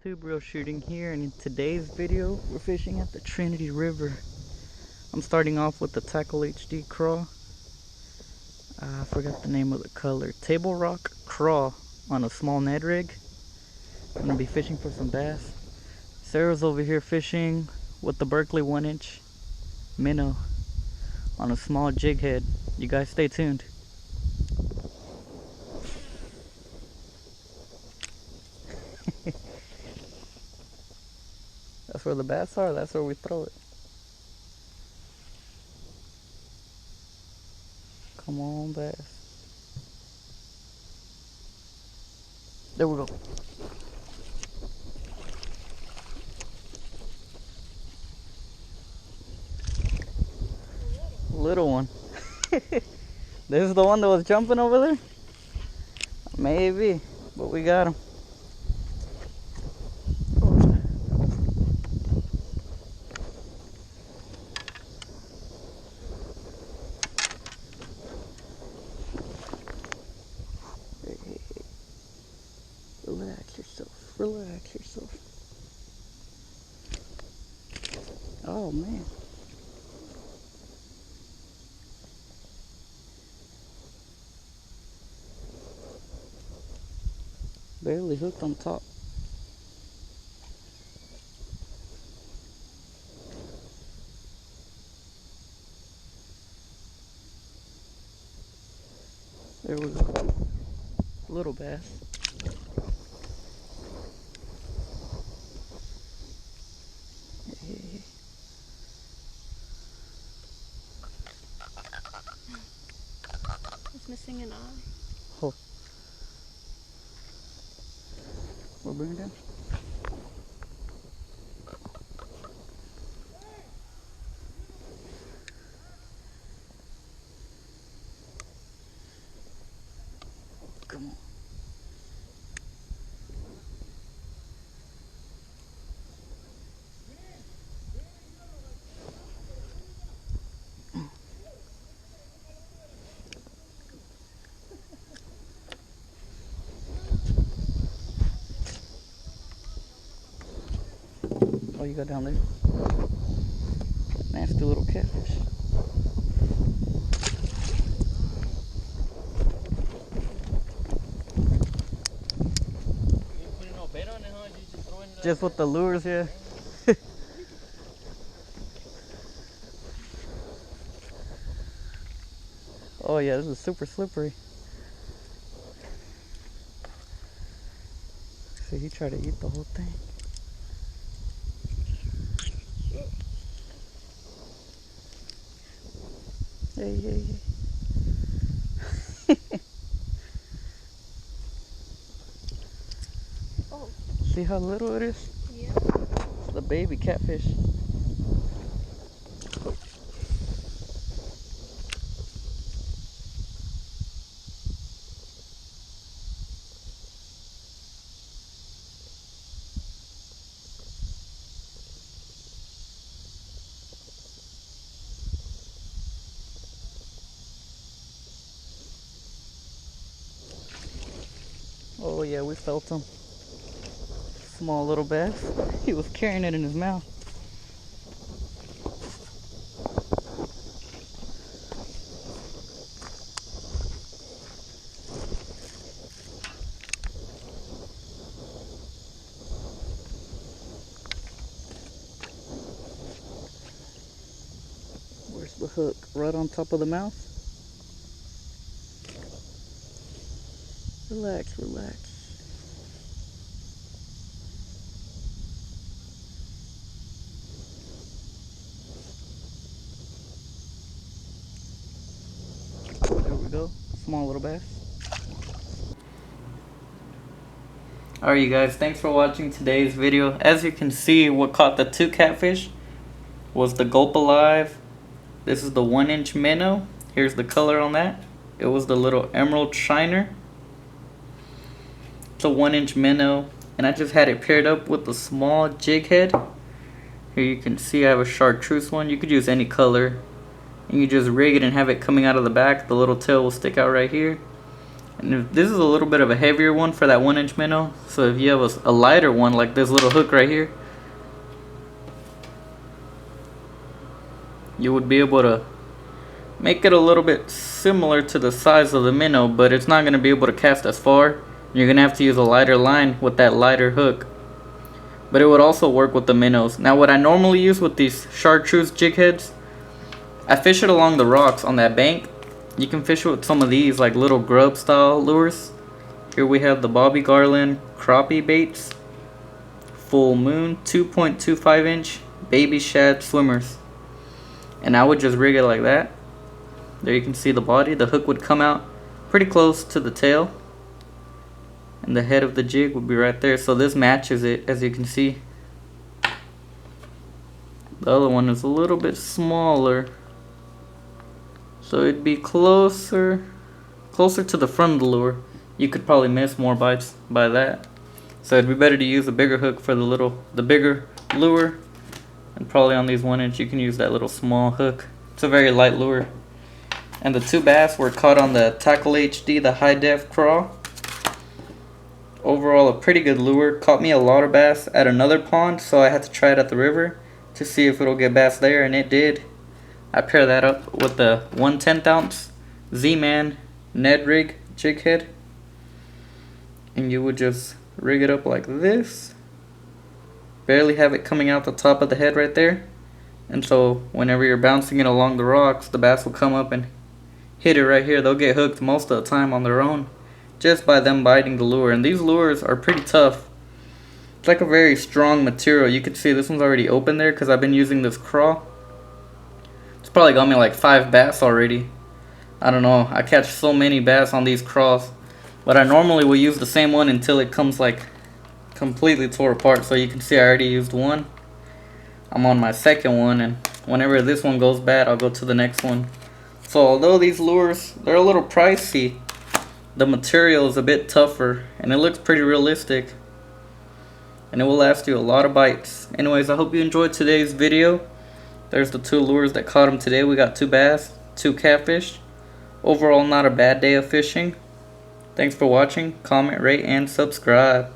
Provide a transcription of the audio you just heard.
YouTube, Real Shooting here, and in today's video we're fishing at the Trinity River. I'm starting off with the Tackle HD Craw. I forgot the name of the color. Tablerock Craw on a small Ned rig. I'm gonna be fishing for some bass. Sarah's over here fishing with the Berkley 1-inch Minnow on a small jig head. You guys stay tuned. That's where the bass are, that's where we throw it. Come on, bass. There we go. Little one. This is the one that was jumping over there? Maybe, but we got him. Hey. Relax yourself. Relax yourself. Oh man. Barely hooked on top. There we go. Little bass. Hey. It's missing an eye. Oh. We'll bring it down. Come on. Oh, you got down there? Nasty little catfish. Just with the lures, yeah. Oh yeah, this is super slippery. See, he tried to eat the whole thing. Hey. Oh. See how little it is? Yeah. It's the baby catfish. Oh yeah, we felt him. Small little bass. He was carrying it in his mouth. Where's the hook? Right on top of the mouth? Relax, relax. There we go. Small little bass. Alright you guys, thanks for watching today's video. As you can see, what caught the two catfish was the Gulp Alive. This is the 1-inch Minnow. Here's the color on that. It was the little emerald shiner. It's a 1-inch Minnow, and I just had it paired up with a small jig head. Here you can see I have a chartreuse one. You could use any color, and you just rig it and have it coming out of the back. The little tail will stick out right here. And if this is a little bit of a heavier one for that 1-inch minnow, so if you have a lighter one like this little hook right here, you would be able to make it a little bit similar to the size of the minnow, but it's not going to be able to cast as far. You're going to have to use a lighter line with that lighter hook. But it would also work with the minnows. Now what I normally use with these chartreuse jig heads, I fish it along the rocks on that bank. You can fish it with some of these like little grub style lures. Here we have the Bobby Garland crappie baits, full moon 2.25 inch baby shad swimmers. And I would just rig it like that. There you can see the body. The hook would come out pretty close to the tail, and the head of the jig would be right there. So this matches it, as you can see. The other one is a little bit smaller, so it'd be closer to the front of the lure. You could probably miss more bites by that. So it'd be better to use a bigger hook for the bigger lure. And probably on these 1-inch you can use that little small hook. It's a very light lure. And the 2 bass were caught on the Tackle HD, the high def Craw. Overall a pretty good lure. Caught me a lot of bass at another pond, so I had to try it at the river to see if it'll get bass there, and it did. I pair that up with the 1/10 ounce Z-Man Ned rig jig head, and you would just rig it up like this. Barely have it coming out the top of the head right there, and so whenever you're bouncing it along the rocks, the bass will come up and hit it right here. They'll get hooked most of the time on their own just by them biting the lure. And these lures are pretty tough. It's like a very strong material. You can see this one's already open there because I've been using this Craw. It's probably got me like 5 bass already. I don't know, I catch so many bass on these Craws, but I normally will use the same one until it comes like completely tore apart. So you can see I already used one. I'm on my second one, and whenever this one goes bad, I'll go to the next one. So although these lures, they're a little pricey, the material is a bit tougher and it looks pretty realistic, and it will last you a lot of bites. Anyways, I hope you enjoyed today's video. There's the 2 lures that caught them today. We got 2 bass, 2 catfish. Overall, not a bad day of fishing. Thanks for watching. Comment, rate, and subscribe.